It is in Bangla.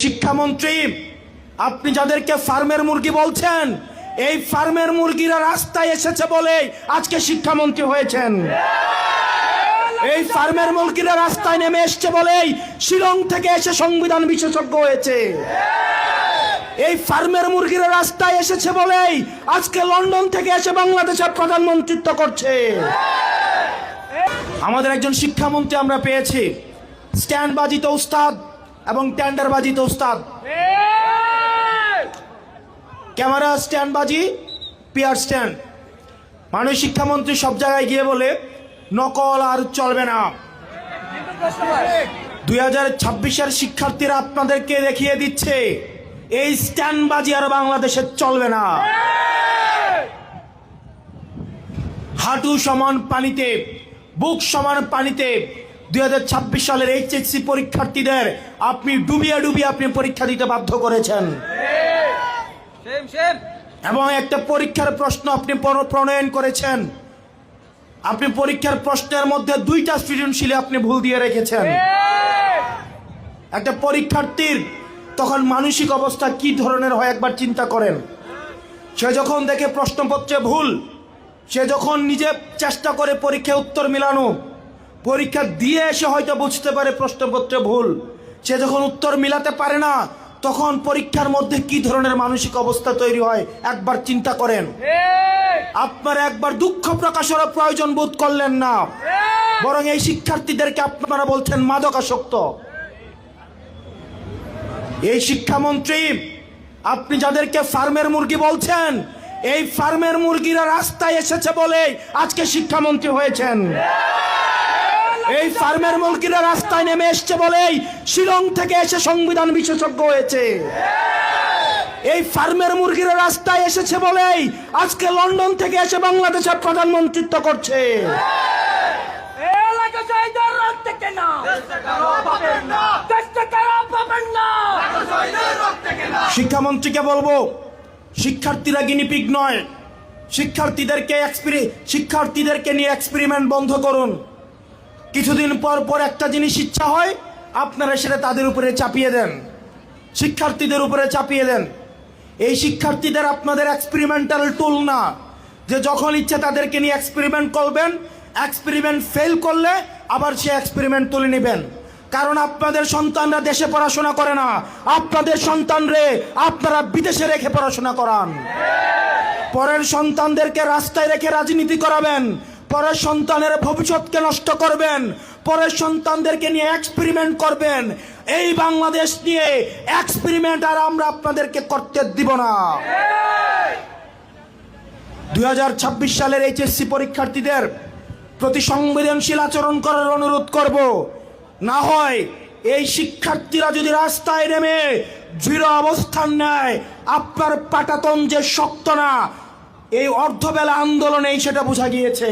শিক্ষামন্ত্রী, আপনি যাদেরকে ফার্মের মুরগি বলছেন, এই ফার্মের মুরগিরা রাস্তায় এসেছে বলে আজকে শিক্ষামন্ত্রী হয়েছেন। এই ফার্মের মুরগিরা রাস্তায় নেমে এসছে বলেই শিলং থেকে এসে সংবিধান বিশেষজ্ঞ হয়েছে। এই ফার্মের মুরগিরা রাস্তায় এসেছে বলেই আজকে লন্ডন থেকে এসে বাংলাদেশের প্রধানমন্ত্রিত্ব করছে। আমাদের একজন শিক্ষামন্ত্রী আমরা পেয়েছি, স্ট্যান্ড বাজিত উস্তাদ এবং টেন্ডার বাজিত উস্তাদ। ক্যামেরা স্ট্যান্ড বাজি, পিয়ার স্ট্যান্ড। মাননীয় শিক্ষামন্ত্রী সব জায়গায় গিয়ে বলে নকল আর চলবে না। 2026-এর শিক্ষার্থীরা আপনাদেরকে দেখিয়ে দিচ্ছে এই স্ট্যান্ড বাজি আর বাংলাদেশে চলবে না। হাঁটু সমান পানিতে, বুক সমান পানিতে 2026 সালের HSC পরীক্ষার্থীদের আপনি ডুবিয়ে ডুবিয়ে আপনি পরীক্ষা দিতে বাধ্য করেছেন। এবং একটা পরীক্ষার প্রশ্ন আপনি প্রণয়ন করেছেন। আপনি পরীক্ষার প্রশ্নের মধ্যে 2টা সৃজনশীলে আপনি ভুল দিয়ে রেখেছেন। একটা পরীক্ষার্থীর তখন মানসিক অবস্থা কি ধরনের হয় একবার চিন্তা করেন। সে যখন দেখে প্রশ্নপত্রে ভুল, সে যখন নিজে চেষ্টা করে পরীক্ষায় উত্তর মিলানো, পরীক্ষা দিয়ে এসে হয়তো বুঝতে পারে প্রশ্নপত্রে ভুল, সে যখন উত্তর মিলাতে পারে না, তখন পরীক্ষার মধ্যে কি ধরনের মানসিক অবস্থা তৈরি হয় একবার চিন্তা করেন। আপনারা একবার দুঃখ প্রকাশের প্রয়োজন বোধ করলেন না, বরং এই শিক্ষার্থীদেরকে আপনারা বলছেন মাদকাসক্ত। এই শিক্ষামন্ত্রী, আপনি যাদেরকে ফার্মের মুরগি বলছেন, এই ফার্মের মুরগিরা রাস্তায় এসেছে বলে আজকে শিক্ষামন্ত্রী হয়েছেন। এই ফার্মের মুরগিরা রাস্তায় নেমে এসছে বলেই শিলং থেকে এসে সংবিধান বিশেষজ্ঞ হয়েছে। এই ফার্মের মুরগিরা রাস্তায় এসেছে বলেই আজকে লন্ডন থেকে এসে বাংলাদেশের প্রধানমন্ত্রিত্ব করছে। শিক্ষামন্ত্রীকে বলবো, শিক্ষার্থীরা গিনিপিগ নয়। শিক্ষার্থীদেরকে নিয়ে এক্সপেরিমেন্ট বন্ধ করুন। কিছুদিন পর পর একটা জিনিস ইচ্ছা হয়, আপনারা সেটা তাদের উপরে চাপিয়ে দেন, শিক্ষার্থীদের উপরে চাপিয়ে দেন। এই শিক্ষার্থীদের আপনাদের এক্সপেরিমেন্টাল টুল না, যে যখন ইচ্ছে তাদেরকে নিয়ে এক্সপেরিমেন্ট করবেন, এক্সপেরিমেন্ট ফেল করলে আবার সে এক্সপেরিমেন্ট তুলে নেবেন। কারণ আপনাদের সন্তানরা দেশে পড়াশোনা করে না, আপনাদের সন্তানরে আপনারা বিদেশে রেখে পড়াশোনা করান। পরের সন্তানদেরকে রাস্তায় রেখে রাজনীতি করাবেন, পরের সন্তানের ভবিষ্যৎকে নষ্ট করবেন, পরের সন্তানদেরকে নিয়ে এক্সপেরিমেন্ট করবেন। এই বাংলাদেশ নিয়ে এক্সপেরিমেন্ট আর আমরা আপনাদেরকে করতে দিব না। 2026 সালের HSC পরীক্ষার্থীদের প্রতি সংবেদনশীল আচরণ করার অনুরোধ করব। না হয় এই শিক্ষার্থীরা যদি রাস্তায় নেমে দৃঢ় অবস্থান নেয়, আপনার পাটাতন যে শক্ত না, এই অর্ধবেলা আন্দোলনেই সেটা বোঝা গিয়েছে।